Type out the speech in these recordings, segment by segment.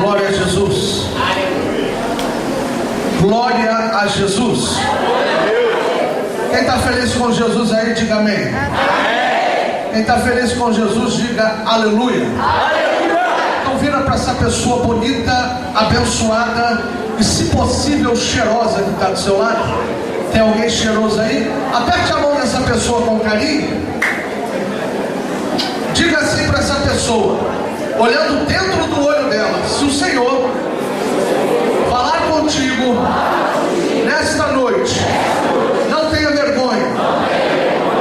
Glória a Jesus. Glória a Jesus. Quem está feliz com Jesus aí, diga amém. Quem está feliz com Jesus, diga aleluia. Então vira para essa pessoa bonita, abençoada e, se possível, cheirosa que está do seu lado. Tem alguém cheiroso aí? Aperte a mão dessa pessoa com carinho. Diga assim para essa pessoa, olhando dentro do olho dela: se o Senhor falar contigo nesta noite, não tenha vergonha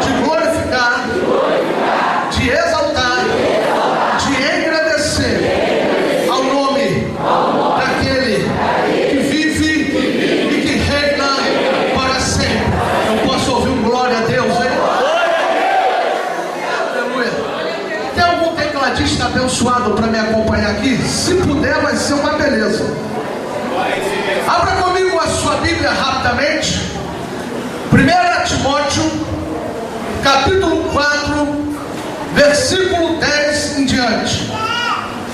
de glorificar, de exaltar, de engrandecer ao nome daquele que vive e que reina para sempre. Eu posso ouvir um glória a Deus, hein? Aleluia. Tem algum tecladista abençoado para me acompanhar aqui? Se puder, vai ser uma beleza. Abra comigo a sua Bíblia rapidamente. 1 Timóteo, capítulo 4, versículo 10 em diante.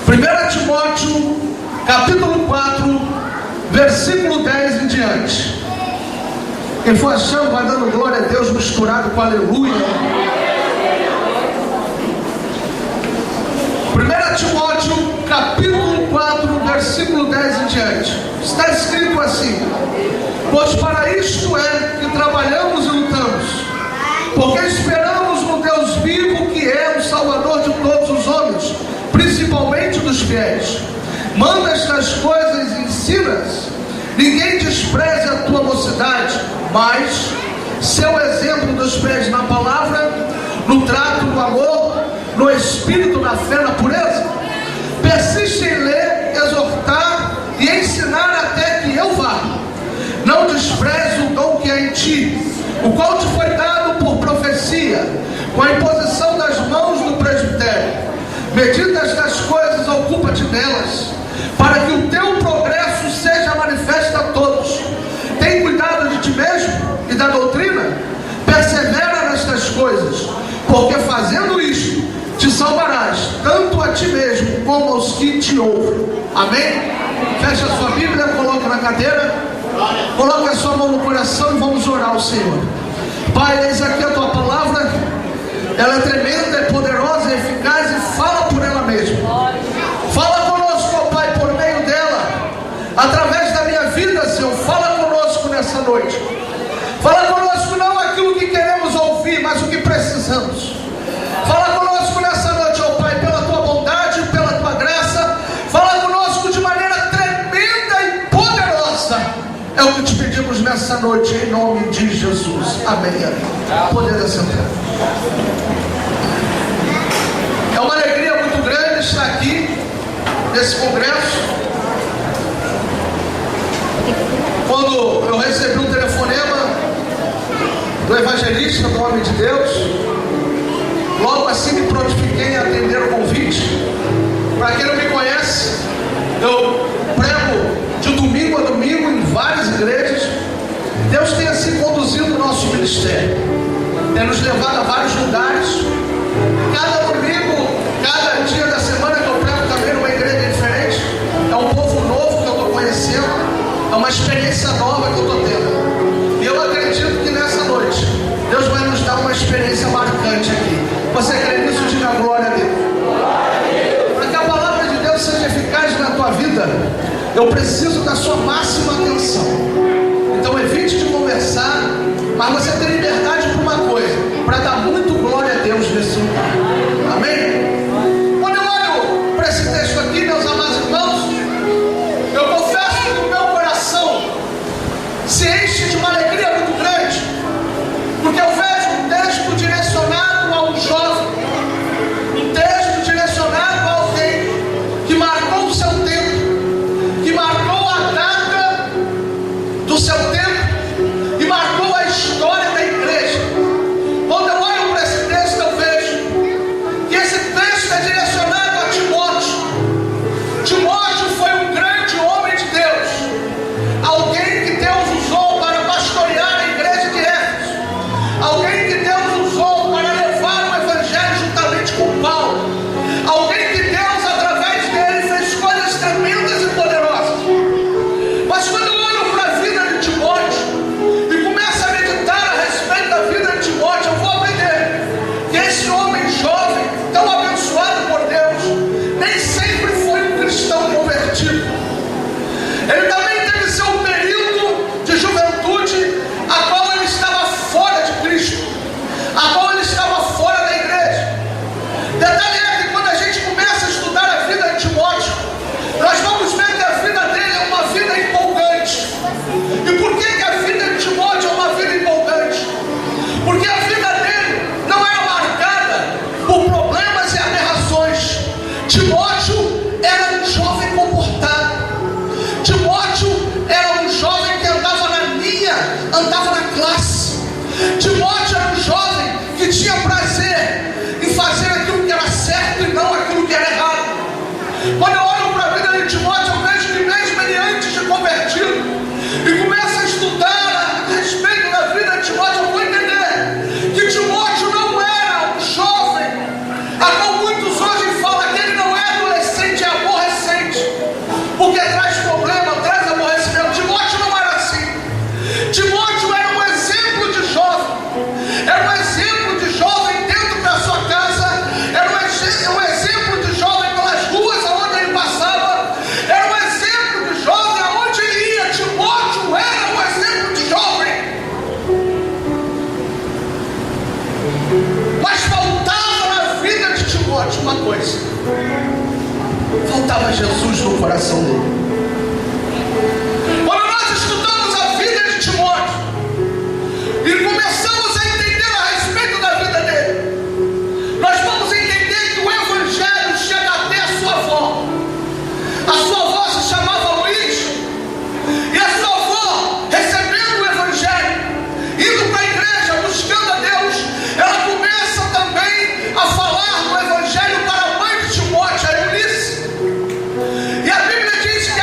1 Timóteo, capítulo 4, versículo 10 em diante. Quem for achando, vai dando glória a Deus misturado com aleluia. 1 Timóteo, capítulo 4, versículo 10 em diante. Está escrito assim: pois para isto é que trabalhamos e lutamos, porque esperamos no Deus vivo, que é o Salvador de todos os homens, principalmente dos fiéis. Manda estas coisas e ensinas. Ninguém despreze a tua mocidade, mas seu exemplo dos pés na palavra, no trato, no amor, no espírito, na fé, na pureza. Persiste em ler, exortar e ensinar até que eu vá. Não despreze o dom que é em ti, o qual te foi dado por profecia, com a imposição das mãos do presbitério. Medita estas coisas, ocupa-te delas, para que o teu progresso seja manifesto a todos. Tem cuidado de ti mesmo e da doutrina. Persevera nestas coisas, porque fazendo isto te salvarás, tanto a ti mesmo como aos que te ouvem. Amém? Fecha a sua Bíblia, coloca na cadeira, coloca a sua mão no coração e vamos orar ao Senhor. Pai, eis aqui a tua palavra. Ela é tremenda, é poderosa, é eficaz e fala por ela mesma. Fala conosco, ó Pai, por meio dela, através da minha vida, Senhor. Fala conosco nessa noite. Fala conosco não aquilo que queremos ouvir, mas o que precisamos. Fala conosco nessa noite, ó Pai, pela tua bondade, pela tua graça. Fala conosco de maneira tremenda e poderosa. É o que te pedimos nessa noite, em nome de Jesus. Amém. Poder assentar. É uma alegria muito grande estar aqui nesse congresso. Quando eu recebi um telefonema do evangelista do homem de Deus, logo assim me prontifiquei a atender o convite. Para quem não me conhece, eu prego de domingo a domingo em várias igrejas. Deus tem assim conduzido o nosso ministério, tem nos levado a vários lugares. Cada domingo, cada dia da semana que eu prego também numa igreja diferente. É um povo novo que eu estou conhecendo, é uma experiência nova que eu estou tendo. E eu acredito que nessa noite Deus vai nos dar uma experiência marcante aqui. Você crê nisso? Diga glória a Deus. Para que a palavra de Deus seja eficaz na tua vida, eu preciso da sua máxima atenção. Então evite de conversar, mas você tem liberdade para uma coisa: para dar muito glória a Deus nesse lugar. Amém? Quando eu olho para esse texto aqui, meus amados irmãos, eu confesso que o meu coração se enche de uma alegria muito grande, porque eu vejo um texto direcionado a um jovem, um texto direcionado a alguém que marcou o seu tempo, que marcou a data Timóteo era um jovem que tinha prazer em fazer aquilo que era certo e não aquilo que era errado. Quando eu olho para a vida de Timóteo, eu vejo que mesmo ele antes de convertido e começa a estudar a respeito da vida de Timóteo, eu vou entender que Timóteo não era um jovem, a qual muitos hoje falam que ele não é adolescente, é aborrecente, porque traz problema, traz aborrecimento. Timóteo não era assim. Timóteo era um exemplo de jovem, era um exemplo de jovem dentro da sua casa, era um exemplo de jovem pelas ruas aonde ele passava, era um exemplo de jovem aonde ele ia. Timóteo era um exemplo de jovem. Mas faltava na vida de Timóteo uma coisa: faltava Jesus no coração dele. Quando nós estudamos a vida de Timóteo e começamos a entender a respeito da vida dele, nós vamos entender que o Evangelho chega até a sua avó. A sua avó se chamava Luiz, e a sua avó, recebendo o Evangelho, indo para a igreja, buscando a Deus, ela começa também a falar do Evangelho para a mãe de Timóteo, a Eunice. E a Bíblia diz que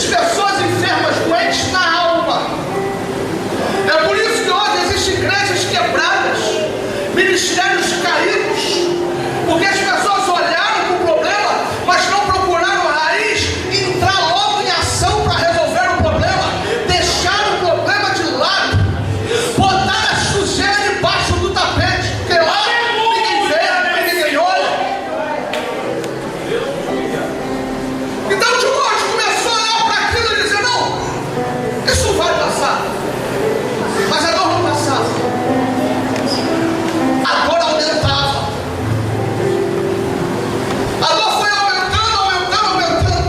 Existem pessoas enfermas, doentes na alma. É por isso que hoje existem igrejas quebradas, ministérios caídos, porque as pessoas olharam para o problema, mas não procuraram a raiz e entrar logo em ação para resolver o problema. Deixaram o problema de lado, botaram a sujeira embaixo do tapete, porque lá ninguém vê, ninguém olha. Então Timóteo começou a olhar para aquilo e dizer: não, isso vai passar. Mas a dor não passava. A dor aumentava. A dor foi aumentando, aumentando, aumentando.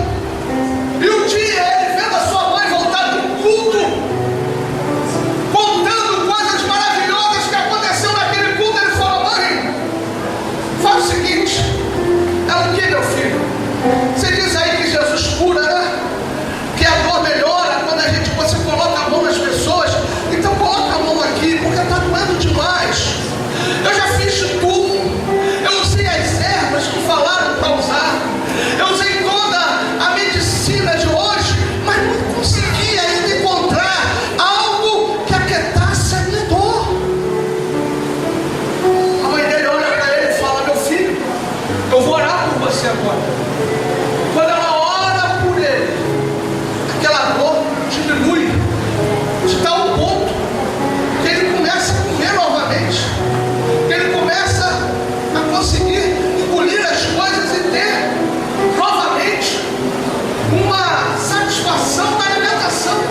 E um dia ele vendo a sua mãe voltar do culto, contando coisas maravilhosas que aconteceu naquele culto, ele falou: mãe, faz o seguinte. Ela: o que, meu filho? Você diz aí que Jesus cura, né? Que a dor melhora quando você coloca a mão nas pessoas. Então coloca a mão aqui, porque está doendo demais. Eu já fiz de tudo. Eu usei as ervas que falaram para usar. Eu usei toda a medicina de hoje, mas não consegui ainda encontrar algo que aquietasse a minha dor. A mãe dele olha para ele e fala: meu filho, eu vou orar por você agora. Quando ela ora por ele, aquela dor diminui de tal ponto que ele começa a comer novamente, que ele começa a conseguir engolir as coisas e ter novamente uma satisfação na alimentação.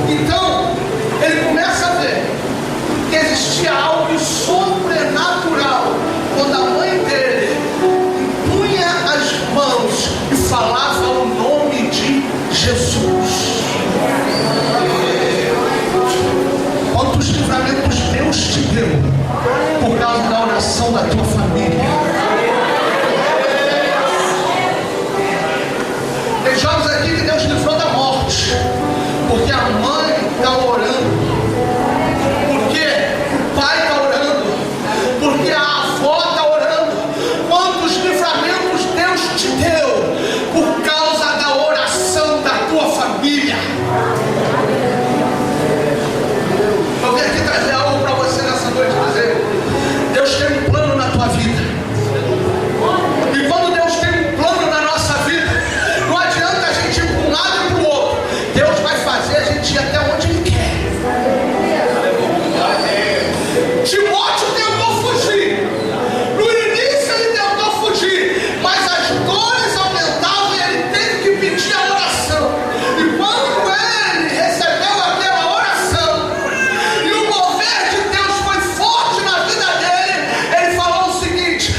Então ele começa a ver que existia algo sobrenatural quando a mãe dele impunha as mãos e falava o nome de Jesus. Quantos livramentos Deus te deu por causa da oração da tua família? Tem jovens aqui que Deus livrou da morte, porque a mãe está orando, porque o pai está orando, porque a avó está orando. Quantos livramentos Deus te deu por causa da oração da tua família? Eu vim aqui trazer algo para você nessa noite, dizer: Deus tem um plano na tua vida. E quando Deus tem um plano na nossa vida, não adianta a gente ir para um lado e para o outro. Deus vai fazer a gente ir até onde Ele quer. Timóteo tentou fugir. No início ele tentou fugir, mas as dores aumentavam e ele teve que pedir a oração. E quando ele recebeu aquela oração e o mover de Deus foi forte na vida dele, ele falou o seguinte: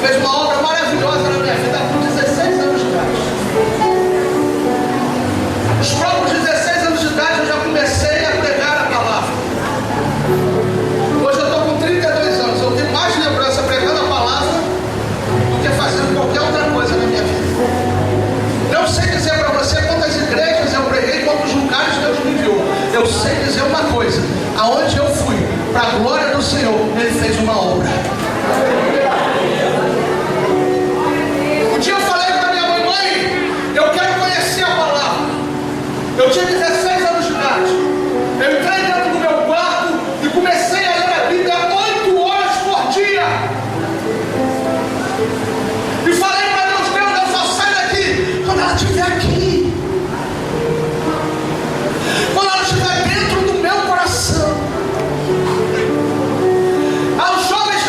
fez uma obra maravilhosa na minha vida com 16 anos de idade. Os próprios 16 anos de idade eu já comecei a pregar a palavra. Hoje eu estou com 32 anos, eu tenho mais lembrança pregando a palavra do que fazendo qualquer outra coisa na minha vida. Não sei dizer para você quantas igrejas eu preguei, quantos lugares Deus me enviou. Eu sei dizer uma coisa: aonde eu fui, para a glória do Senhor, Ele fez uma obra. Um dia eu falei para minha mãe: eu quero conhecer a palavra. Eu tinha 16 anos de idade. Eu entrei dentro do meu quarto e comecei a ler a Bíblia 8 horas por dia. E falei para Deus: Deus só sai daqui quando ela estiver aqui. Quando ela estiver dentro do meu coração. Aos jovens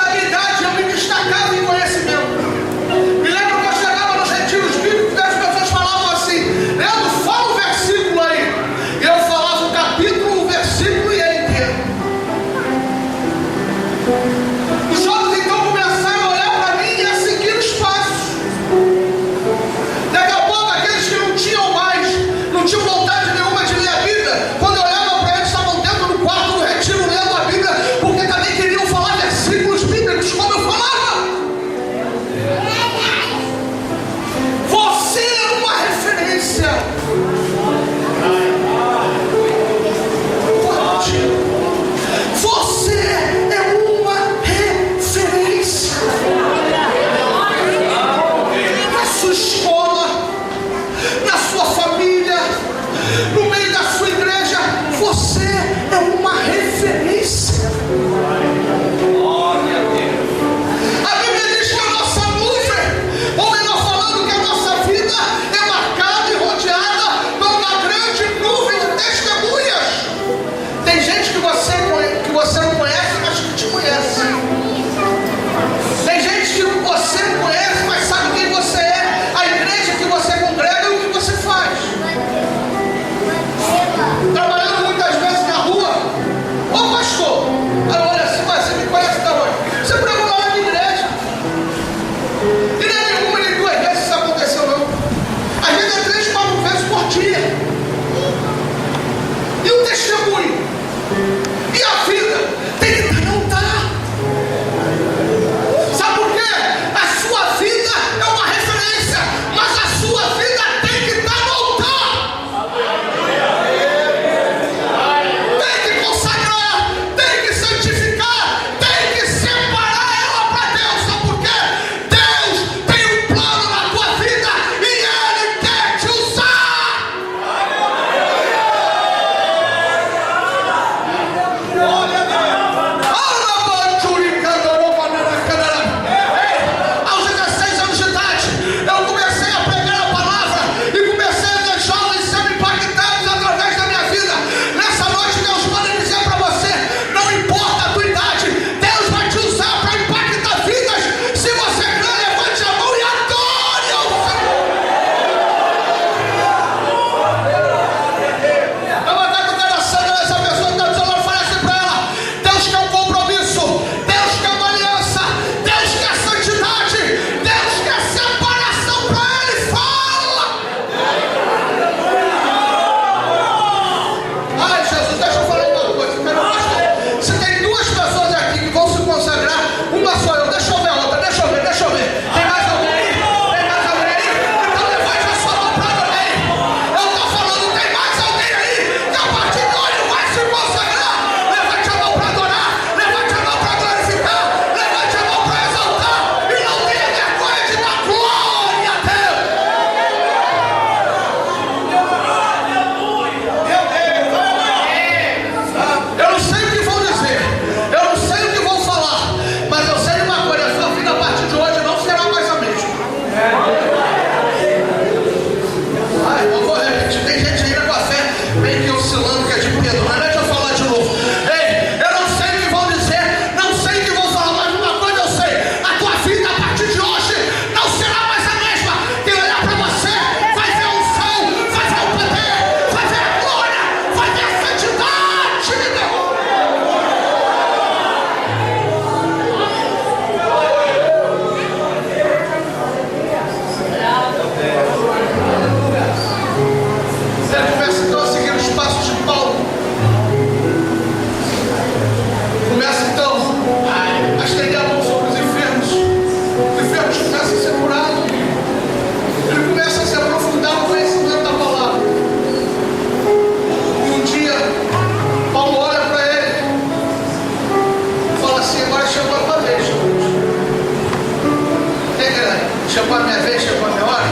chegou a minha vez, chegou a minha hora.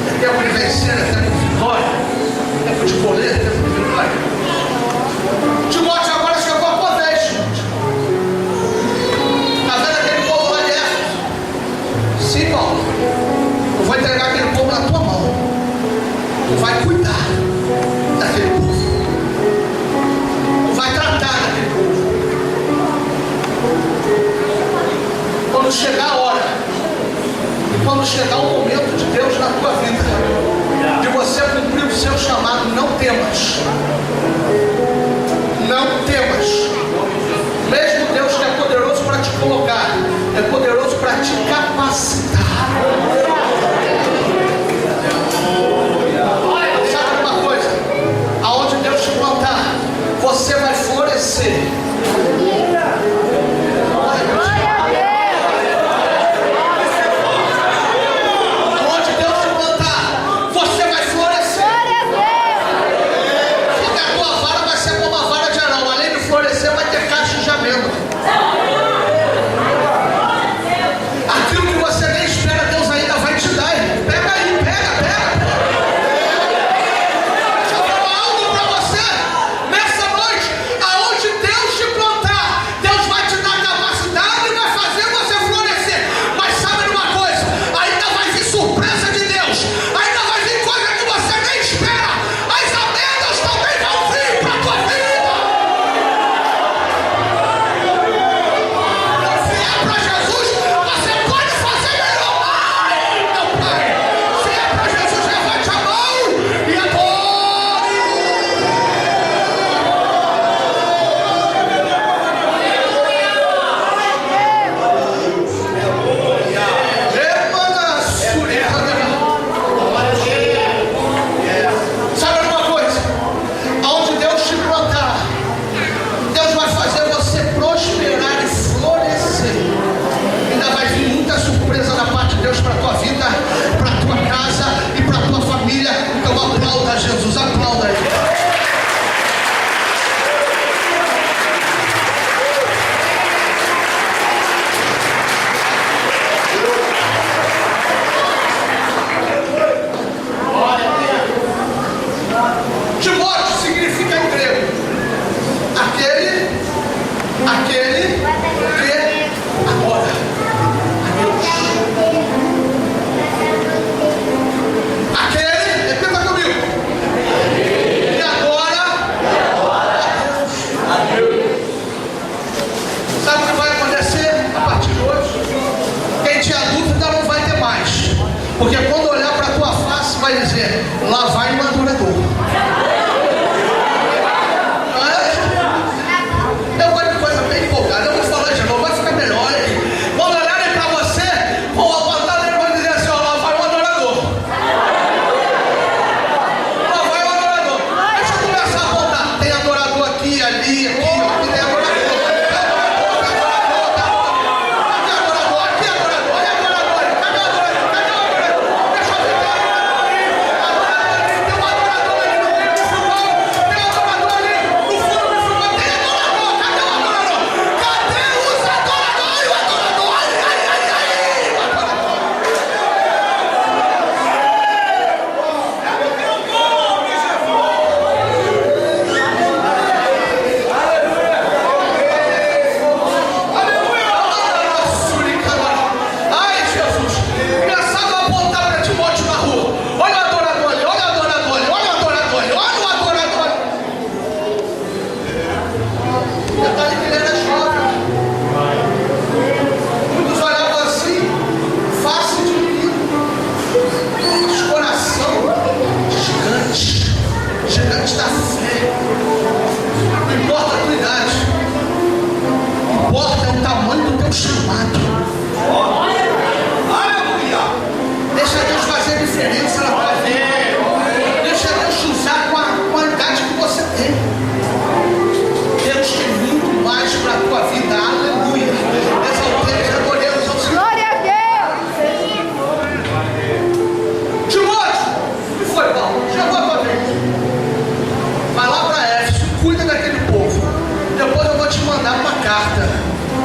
É tempo de vencer, é tempo de vitória. É tempo de colher, é tempo de vitória. Timóteo, agora chegou a tua vez, Timóteo. Está vendo aquele povo lá de Éfeso? Sim, Paulo. Eu vou entregar aquele povo na tua mão. Tu vai cuidar daquele povo. Tu vai tratar daquele povo. Quando chegar a hora, e quando chegar o momento de Deus na tua vida, de você cumprir o seu chamado, não temas. Não temas. Mesmo Deus que é poderoso para te colocar, é poderoso para te capacitar. Sabe uma coisa? Aonde Deus te plantar, você vai florescer. Porque quando olhar para a tua face vai dizer, lá vai um adorador. Eu vou de coisa bem empolgada, eu vou falar de novo, vai ficar melhor aí. Quando olharem para você, vão apontar e vão dizer assim, ó, lá vai um adorador. Lá vai um adorador. Deixa eu começar a apontar. Tem adorador aqui, ali, aqui, ó, aqui tem adorador.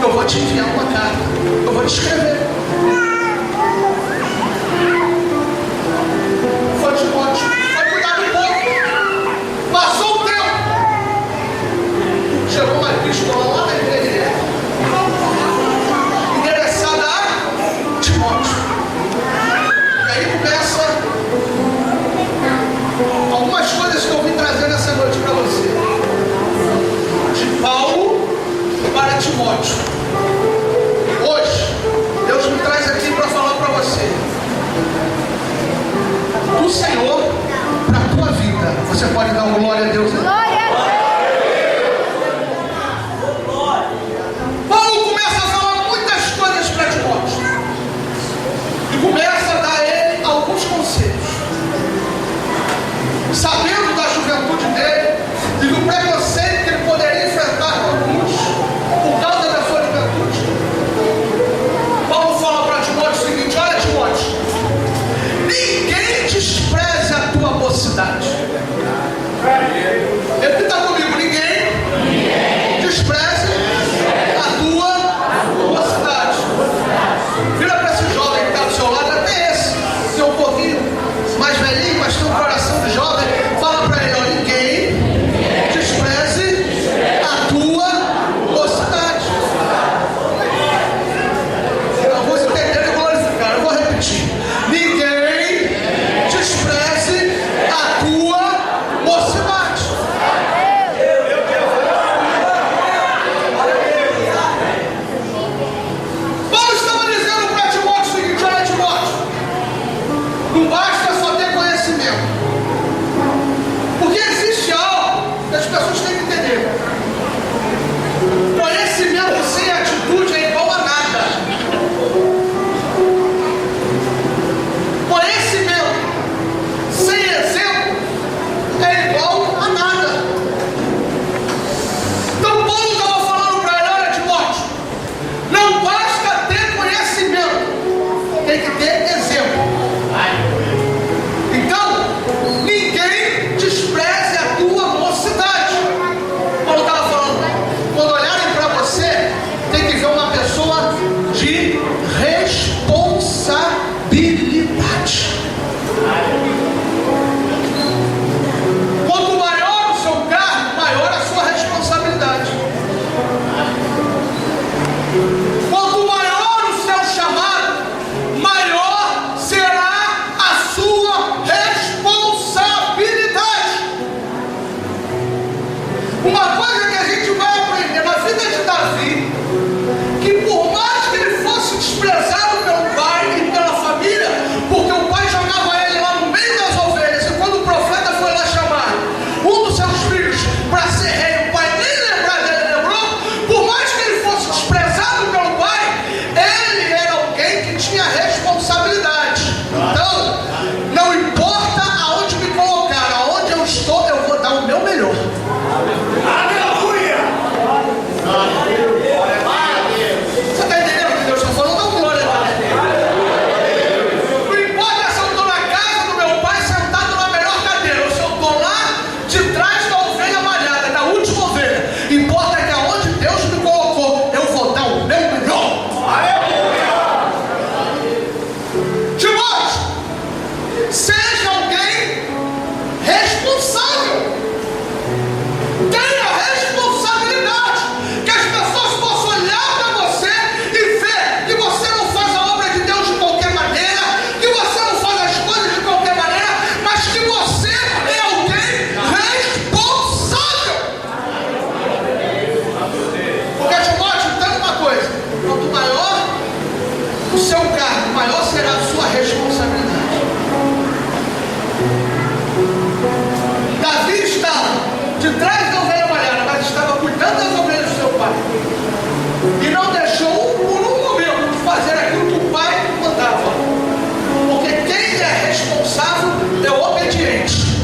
Eu vou te enviar uma carta, eu vou te escrever. seu cargo, maior será a sua responsabilidade. Davi estava de trás da ovelha malhada, mas estava cuidando das ovelhas do seu pai. E não deixou por um momento de fazer aquilo que o pai mandava. Porque quem é responsável é o obediente.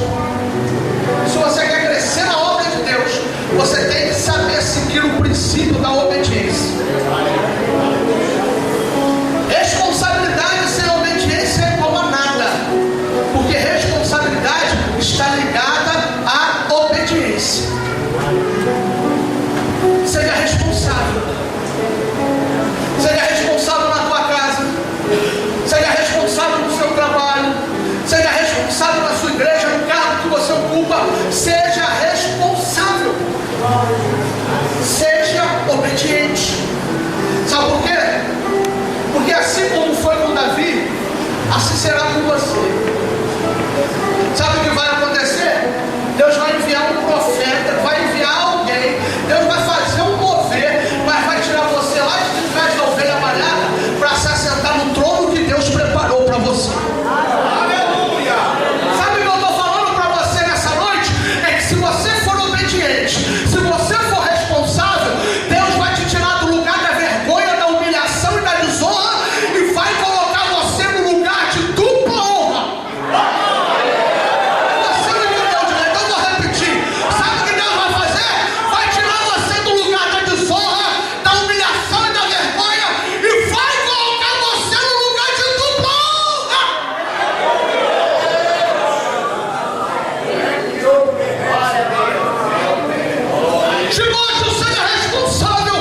Se você quer crescer na obra de Deus, você tem que saber seguir o princípio da obediência. Responsabilidade sem obediência é como a nada. Porque responsabilidade está ligada à obediência. Seja responsável. Seja responsável na tua casa. Seja responsável no seu trabalho. Seja responsável na sua igreja, no cargo que você ocupa. Seja responsável. Seja obediente. Sabe por quê? Porque assim como foi com Davi, assim será com você. Sabe o que vai acontecer? Deus vai enviar um profeta, vai enviar alguém, Deus vai fazer um mover, mas vai tirar você lá de trás da ovelha malhada para se assentar no trono que Deus preparou para você. Aleluia! Sabe o que eu estou falando para você nessa noite? É que se você for obediente, se você for responsável, Deus vai te tirar do lugar da vergonha, da humilhação e da desonra e vai colocar você no lugar de dupla honra. Você não entendeu direito, então eu vou repetir. Sabe o que Deus vai fazer? Vai tirar você do lugar da desonra, da humilhação e da vergonha e vai colocar você no lugar de dupla honra. Timóteo, seja responsável.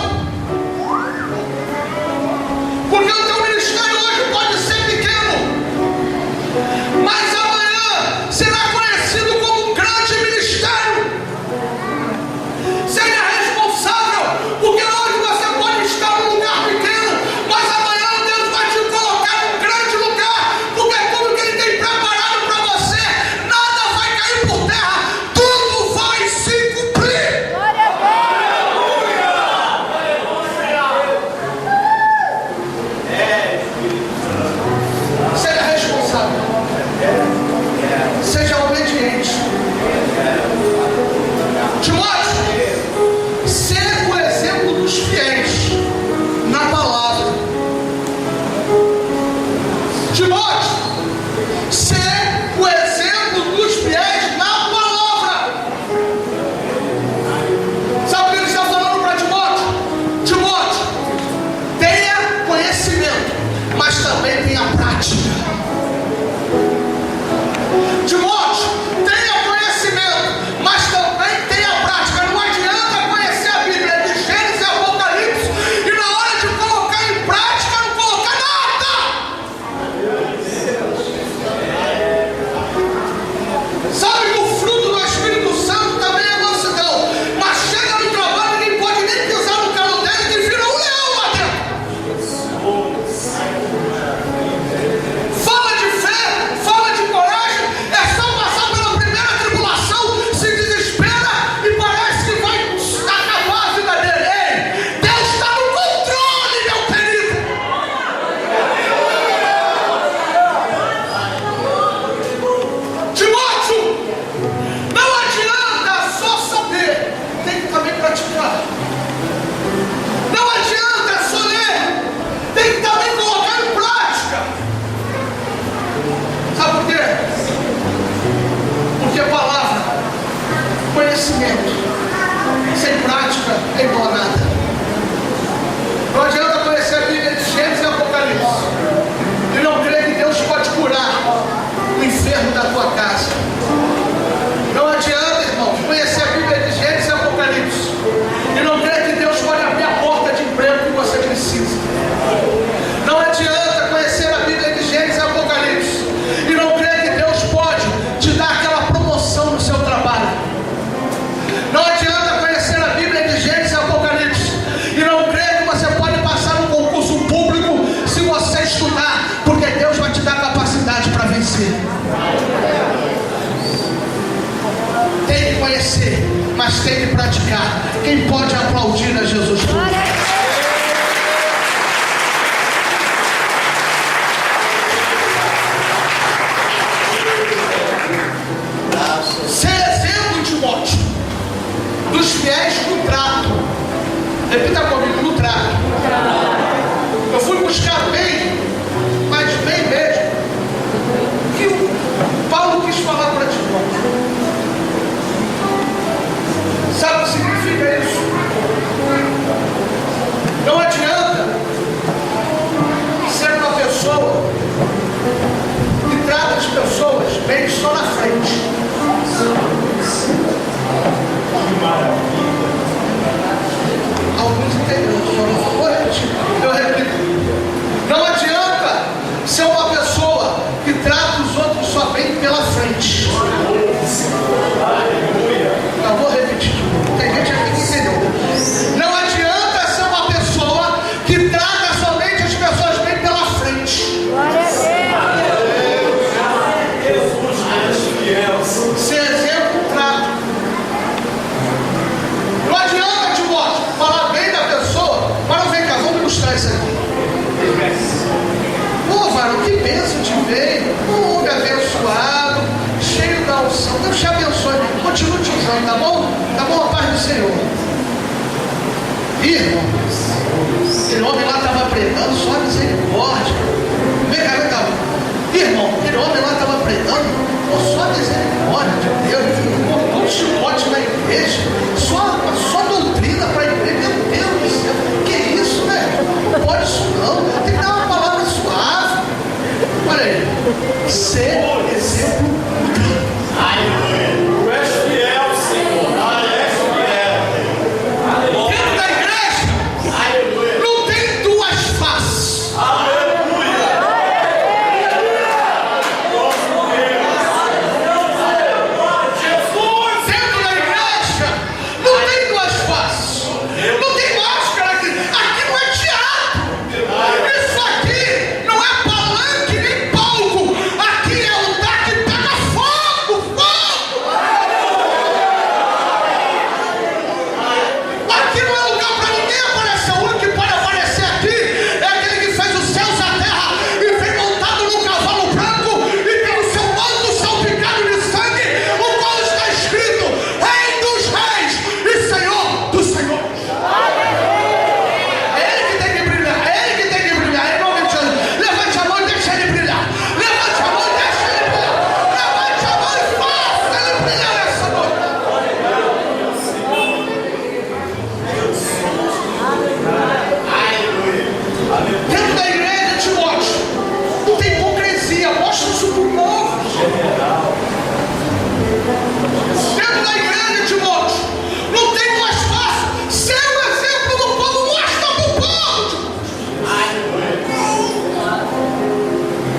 Porque o teu ministério hoje pode ser pequeno, mas amanhã será conhecido como um grande ministério. Seja responsável, porque hoje você pode estar num lugar pequeno, mas amanhã Deus vai te colocar num grande lugar, porque tudo que Ele tem preparado para você, nada vai cair por terra, tudo vai se cumprir. Seja responsável. Seja obediente. Timóteo, ser o exemplo dos fiéis na palavra. Timóteo, ser o exemplo dos fiéis na palavra. Sabe o que ele está falando para Timóteo? Timóteo, tenha conhecimento, mas também tenha prática. Timóteo, tenha conhecimento, mas também tenha prática. Não adianta conhecer a Bíblia de Gênesis e Apocalipse e na hora de colocar em prática não colocar nada. Sabe que o fruto do Espírito Santo também é mansidão, mas chega no trabalho e ninguém pode nem pisar no calo dele que vira um leão lá dentro. Fala de fé, fala de coragem, é só passar pela primeira tribulação, se desespera e parece que vai acabar a vida dele. Ei, Deus está no controle, meu querido. Timóteo, não adianta só saber, tem que também praticar. Não adianta só ler, tem que também colocar em prática. Sabe por quê? Porque a palavra, conhecimento, sem prática é igual a nada. Não adianta conhecer a Bíblia de Gênesis e Apocalipse e não crer que Deus pode curar o enfermo da tua casa. Não adianta, irmão, conhecer a Bíblia de Gênesis e Apocalipse e não crer que Deus pode abrir a porta de emprego que você precisa. Não adianta conhecer a Bíblia de Gênesis e Apocalipse e não crer que Deus pode te dar aquela promoção no seu trabalho. Não adianta conhecer a Bíblia de Gênesis e Apocalipse e não crer que você pode passar um concurso público se você estudar, porque Deus vai te dar capacidade para vencer. Tem que conhecer, mas tem que praticar. Quem pode aplaudir a Jesus por isso? só na frente. Alguns entenderam. Eu repito. Não adianta ser uma pessoa que trata os outros só bem pela frente. Eu vou repetir. Tem gente aqui que entendeu. Não adianta ser uma pessoa que trata somente as pessoas bem pela frente. Ser exemplo, trato. Não adianta, Timóteo, falar bem da pessoa, mas não vem cá, vamos ilustrar isso aqui. Pô, varão, que bênção te veio, um homem abençoado, cheio da unção. Deus te abençoe, continue te usando, tá bom? Tá bom, a paz do Senhor. Irmão, aquele homem lá estava pregando só misericórdia. Vem cá. Irmão, aquele homem lá estava pregando só misericórdia de Deus. Um chicote na igreja, só doutrina para a igreja. Meu Deus do céu, que isso, né? Não pode isso não, tem que dar uma palavra suave. Olha aí, ser exemplo. Tu és fiel, Senhor. Dentro da igreja, não tem duas faces. Dentro da igreja, não tem duas faces. Não tem máscara aqui. Aqui não é teatro. Isso aqui não é palanque nem palco. Aqui é um lugar que pega fogo, fogo. Aqui não é lugar para ninguém aparecer. O único que pode aparecer aqui é aquele que fez os céus e a terra e vem montado num cavalo branco e tem o seu manto salpicado de sangue, o qual está escrito Rei dos Reis e Senhor dos Senhores. É Ele que tem que brilhar, é Ele que tem que brilhar. Em nome de Jesus, levante a mão e deixa Ele brilhar. Levante a mão e deixa Ele brilhar. Levante a mão e faça Ele brilhar nessa noite. Dentro da igreja, Timóteo, não tem hipocrisia. Mostra isso para o povo. Dentro da igreja, Timóteo, não tem mais fácil. Ser um exemplo do povo, mostra para o povo, Timóteo.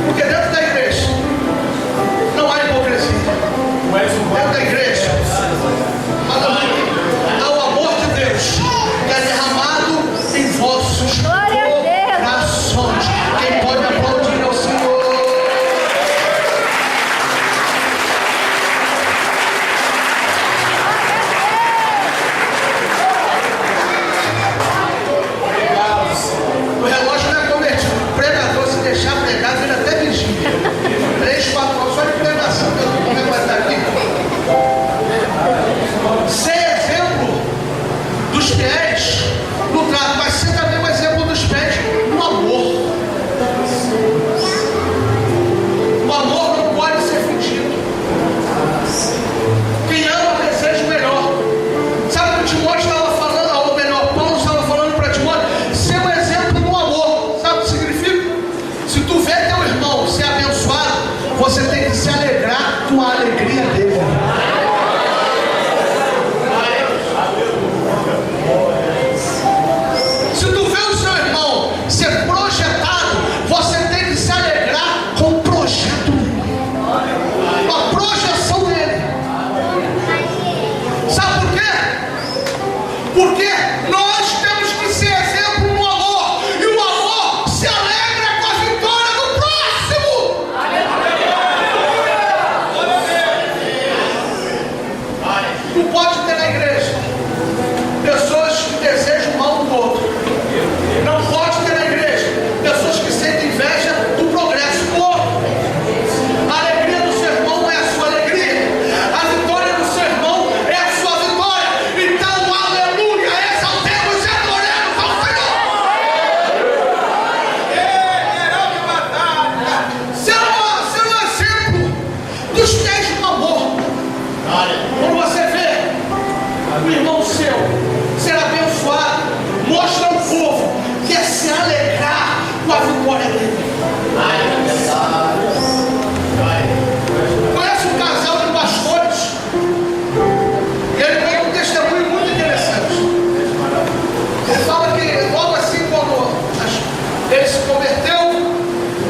Porque dentro da igreja não há hipocrisia. Dentro da igreja há o amor de Deus que é derramado em vossos corações. Quem pode aplaudir ao Senhor? O relógio não é convertido. O pregador, se deixar pregar, vira até vigília. 3, 4 horas só de pregação. Como é que vai estar aqui? Ser exemplo dos fiéis no trato, mas ser também um exemplo dos fiéis no amor. O amor não pode ser fingido. Quem ama deseja o melhor. Sabe o que Timóteo estava falando? Ou melhor, Paulo estava falando para Timóteo? Ser um exemplo no amor. Sabe o que significa? Se tu vê teu irmão ser abençoado, você tem que se alegrar com a alegria dele. Se tu vê o seu irmão ser projetado, você tem que se alegrar com o projeto dele, com a projeção dele. Sabe por quê? Porque nós temos que ser exemplo no amor, e o amor se alegra com a vitória do próximo.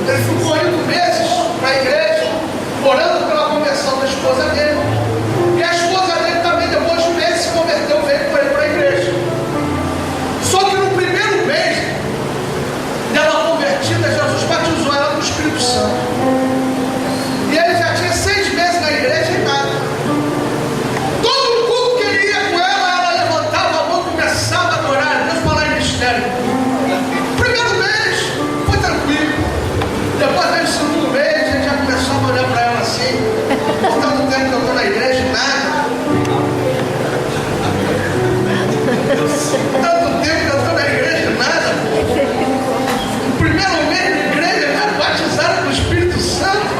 Ele ficou indo meses para a igreja, orando pela conversão da esposa dele. E a esposa dele também, depois de meses, se converteu, veio com ele para a igreja. Só que no primeiro mês dela convertida, Jesus batizou ela no Espírito Santo. E ele já tinha 6 meses na igreja e nada. Todo culto que ele ia com ela levantava a mão, começava a adorar a Deus, falar em mistério. Primeiro mês foi tranquilo. Depois veio o segundo mês, a gente já começou a olhar para ela assim. Tanto tempo que eu estou na igreja e nada. Tanto tempo que eu estou na igreja e nada. No primeiro mês de igreja, já batizaram com o Espírito Santo.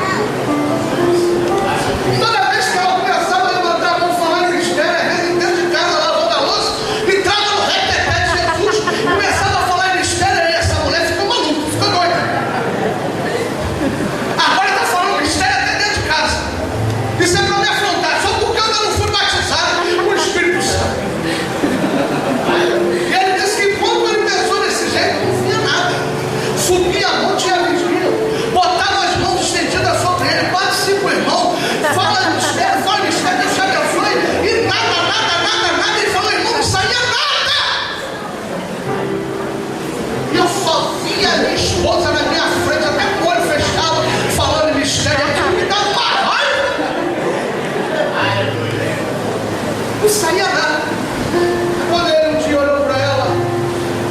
Toda vez que ela começava a levantar a mão falando em mistério, às vezes dentro de casa, lavando a louça, entrava no reteté de Jesus, começava a falar em mistério, e essa mulher ficou maluca, ficou doida. Agora está falando mistério até dentro de casa. Isso é para me afrontar, só porque eu ainda não fui batizado com o Espírito Santo. E ele disse que quando ele pensou desse jeito, não via nada. Subia a monte e a vigia, botava as mãos estendidas sobre ele, 4, 5 irmãos, fala em mistério, Deus te abençoe, e nada. Ele falou, irmão, não saía nada. E eu só via a minha esposa na minha frente, até com o olho fechado, falando em mistério. Aquilo me dava uma raiva. Não saía nada. Quando ele um dia olhou para ela,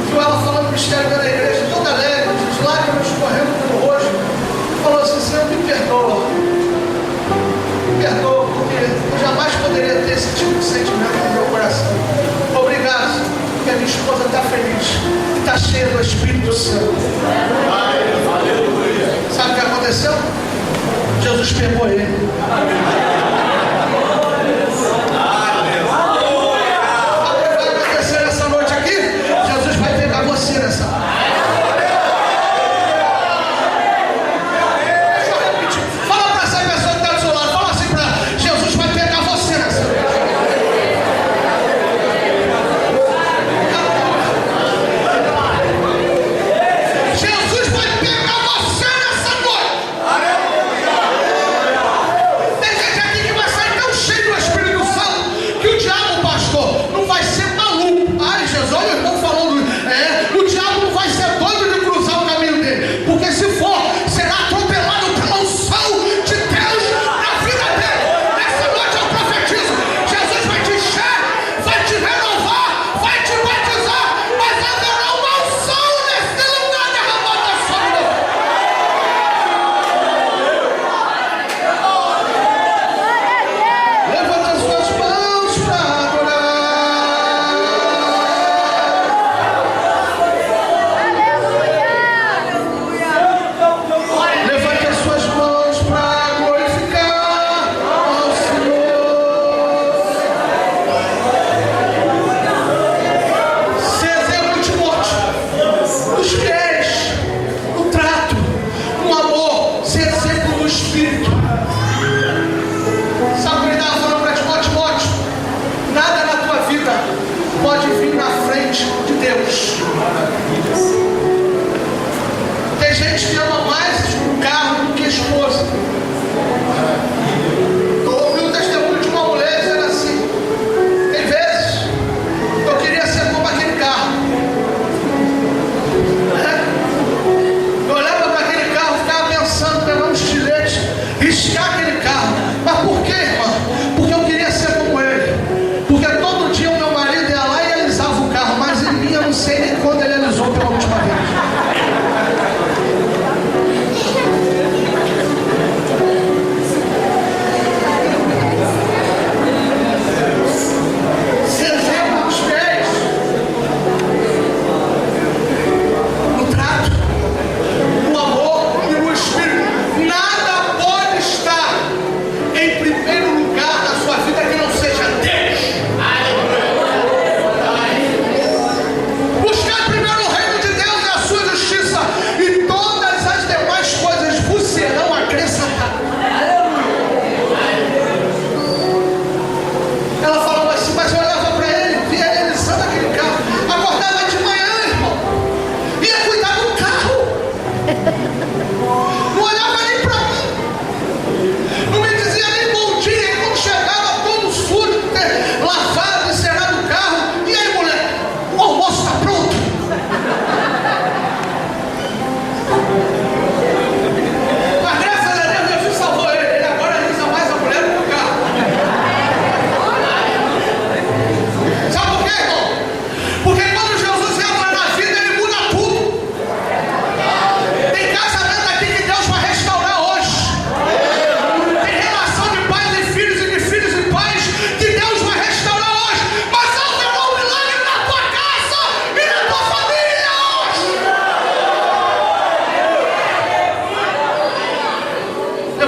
viu ela falando mistério na igreja, toda alegre, as lágrimas escorrendo pelo rosto, falou assim, Senhor, me perdoa, porque eu jamais poderia ter esse tipo de sentimento no meu coração. Obrigado, Senhor, porque a minha esposa está feliz, está cheia do Espírito Santo. Sabe o que aconteceu? Jesus pegou ele. Riscar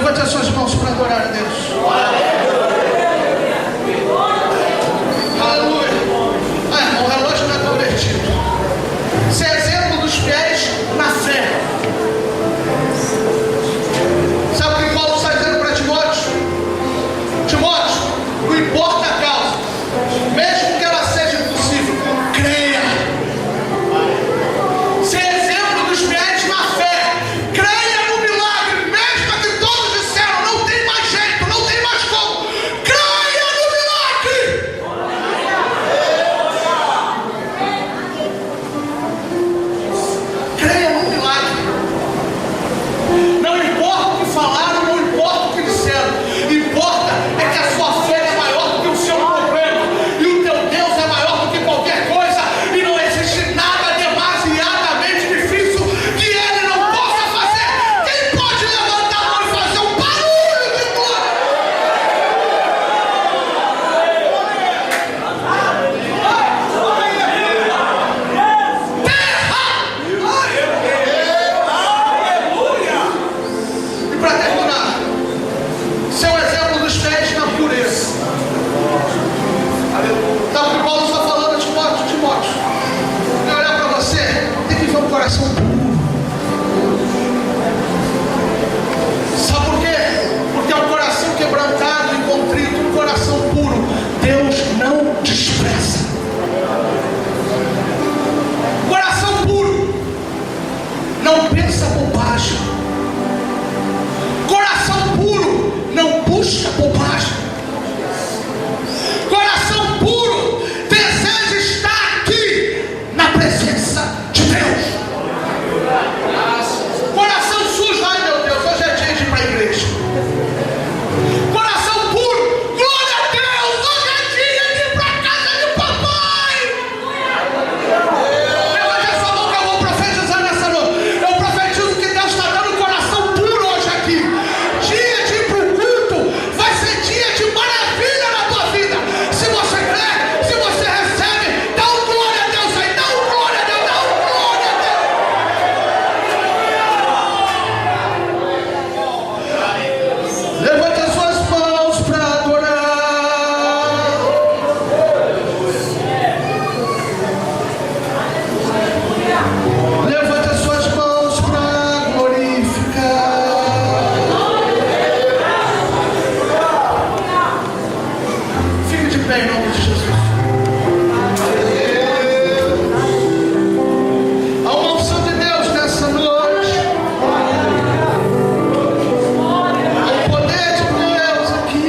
Levante as suas mãos para adorar a Deus. Aleluia. Irmão, o relógio não é convertido. Ser exemplo dos fiéis na fé. Sabe o que Paulo está dizendo para Timóteo? Timóteo, não importa a causa, mesmo que ela seja impossível, creia. Ser exemplo dos fiéis na fé. Creia no milagre, mesmo que todos disseram, não tem mais jeito, não tem mais como. Creia no milagre. Creia no milagre. Não importa o que falaram, não importa o que disseram. Importa é que a sua fé é maior do que o seu problema. E o teu Deus é maior do que qualquer coisa. E não existe nada demasiadamente difícil que Ele não possa fazer. Quem pode levantar a mão e fazer um barulho de glória? E para terminar, seu exemplo dos fiéis na pureza. Sabe o que Paulo está falando a Timóteo? Eu olhar para você, tem que ver um coração puro. Sabe por quê? Porque é um coração quebrantado e contrito, um coração puro, Deus não despreza. Coração puro não pensa bobagem. Coração puro não busca bobagem. Coração puro deseja estar aqui na presença de Deus. Coração sujo, ai meu Deus, hoje é dia de ir para a igreja. Coração puro, glória a Deus, hoje é dia de ir para a casa de papai. Levante a sua mão que eu vou profetizar nessa noite. Eu profetizo que Deus está dando um coração puro hoje aqui. Dia de ir para o culto vai ser dia de maravilha na tua vida. Se você crê, se você recebe, dá um glória a Deus aí, dá um glória a Deus, dá um glória a Deus. Levante as suas mãos para adorar. Levante as suas mãos para glorificar. Fique de pé em nome de Jesus. Há uma unção de Deus nessa noite. Há o poder de Deus aqui.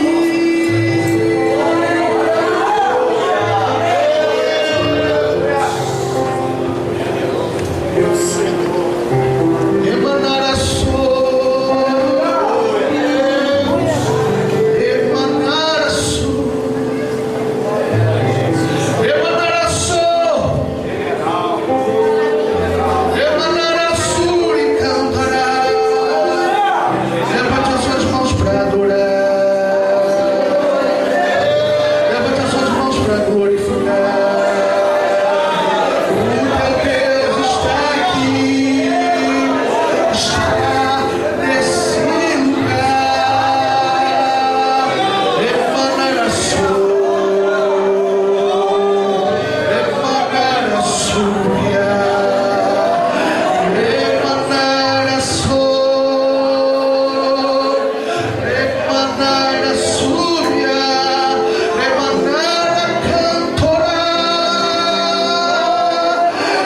Emanar a sua, emanar a sua, emanar a sua, emanar a sua e cantará. Levante as suas mãos para adorar. Levante as suas mãos para glorificar. O teu Deus está aqui. Está nesse lugar. Emanar a sua, emanar a sua, emanar a sua, emanar a cantora,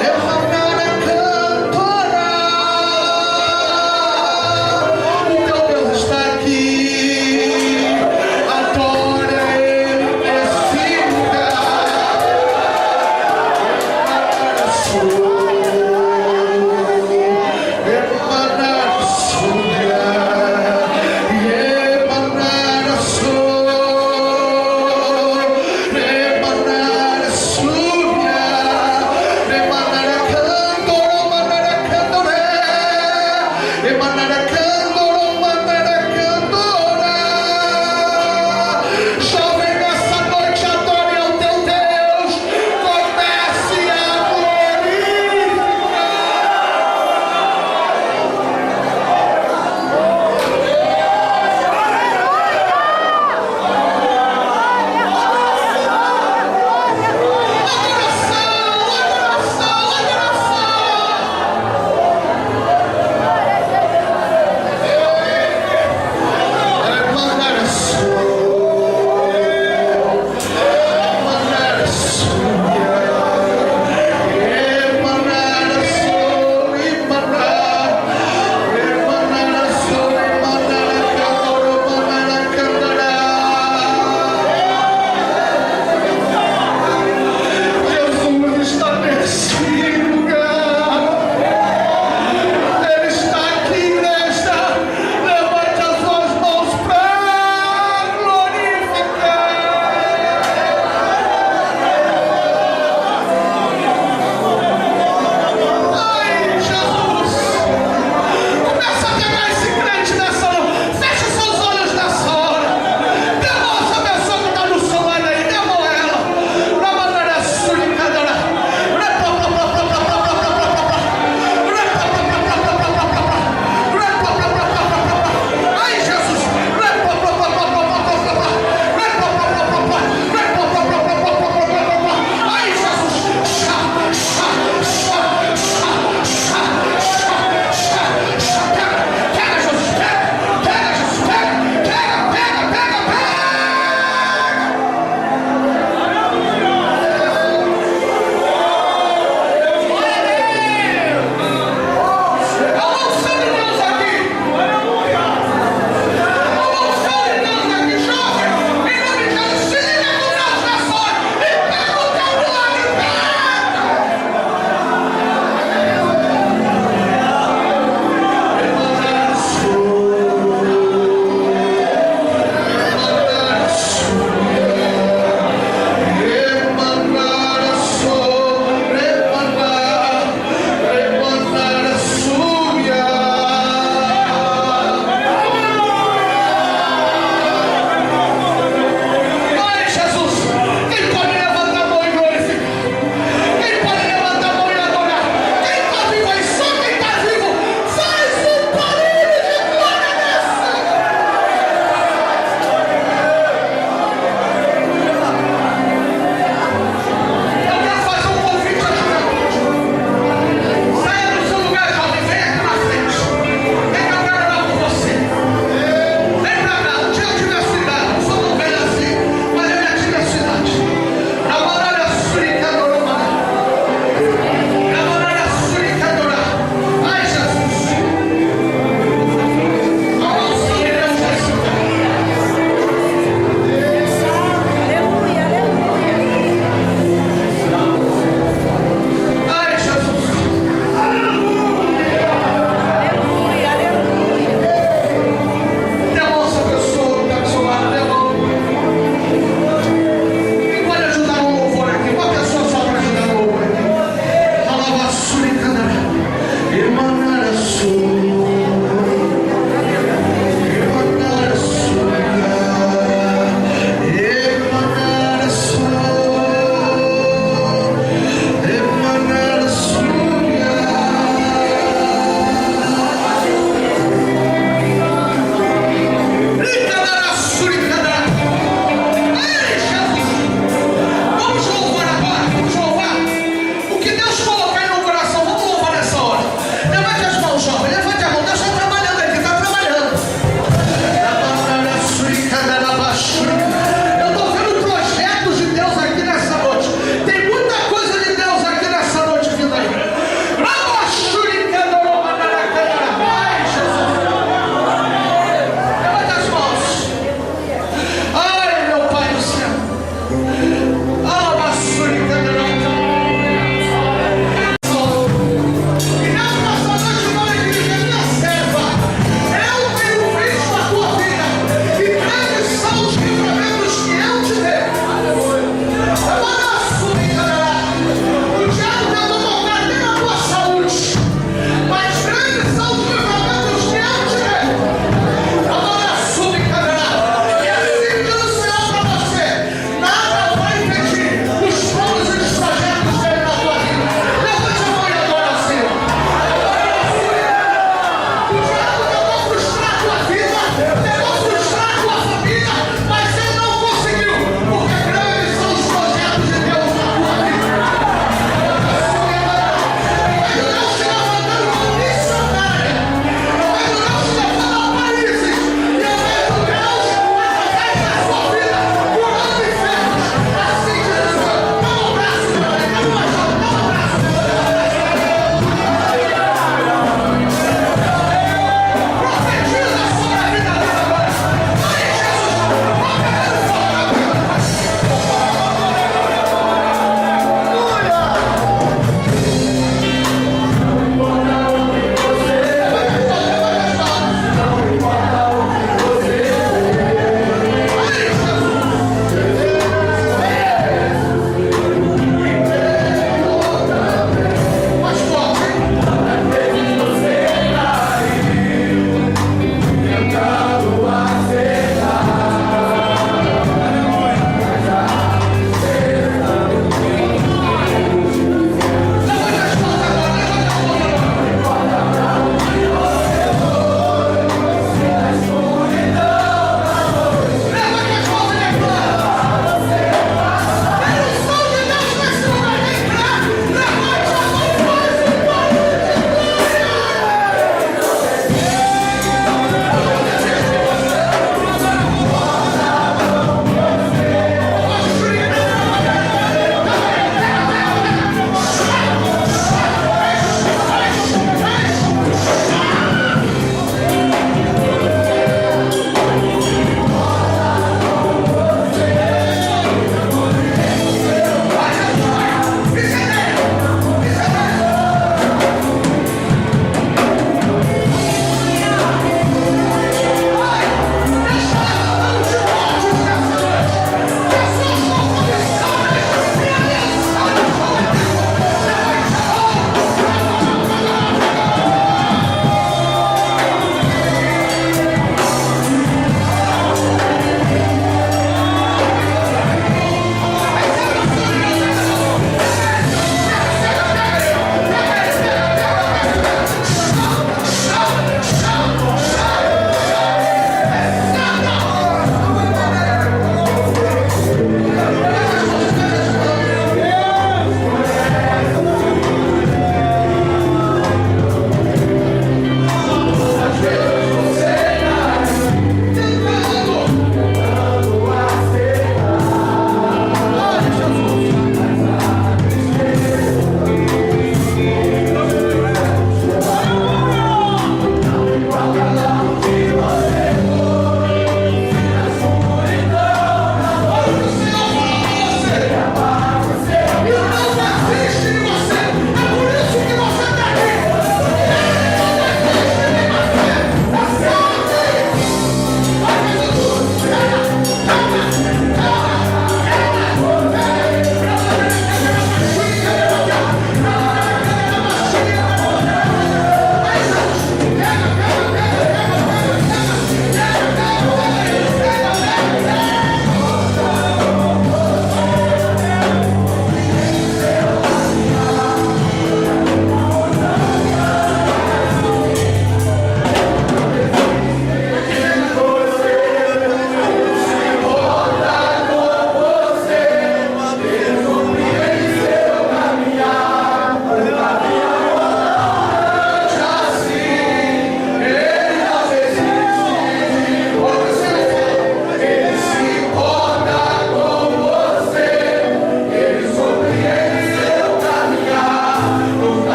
emanar a cantora. O teu Deus está aqui. Adore Ele nesse lugar. Emanar a sua, emanar a sua, emanar a sua, emanar a sua, emanar a cantora, emanar a cantora, emanar a cantora, emanar a cantora. Jovem, nessa noite adore ao teu Deus. Comece a glorificar.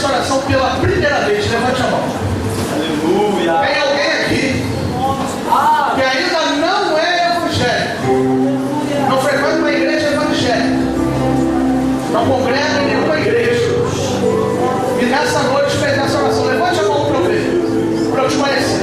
essa oração pela primeira vez? Levante a mão. Aleluia. Tem alguém aqui que ainda não é evangélico, não frequenta uma igreja evangélica, não congrega em nenhuma igreja, e nessa noite fez essa oração? Levante a mão para eu ver, para eu te conhecer.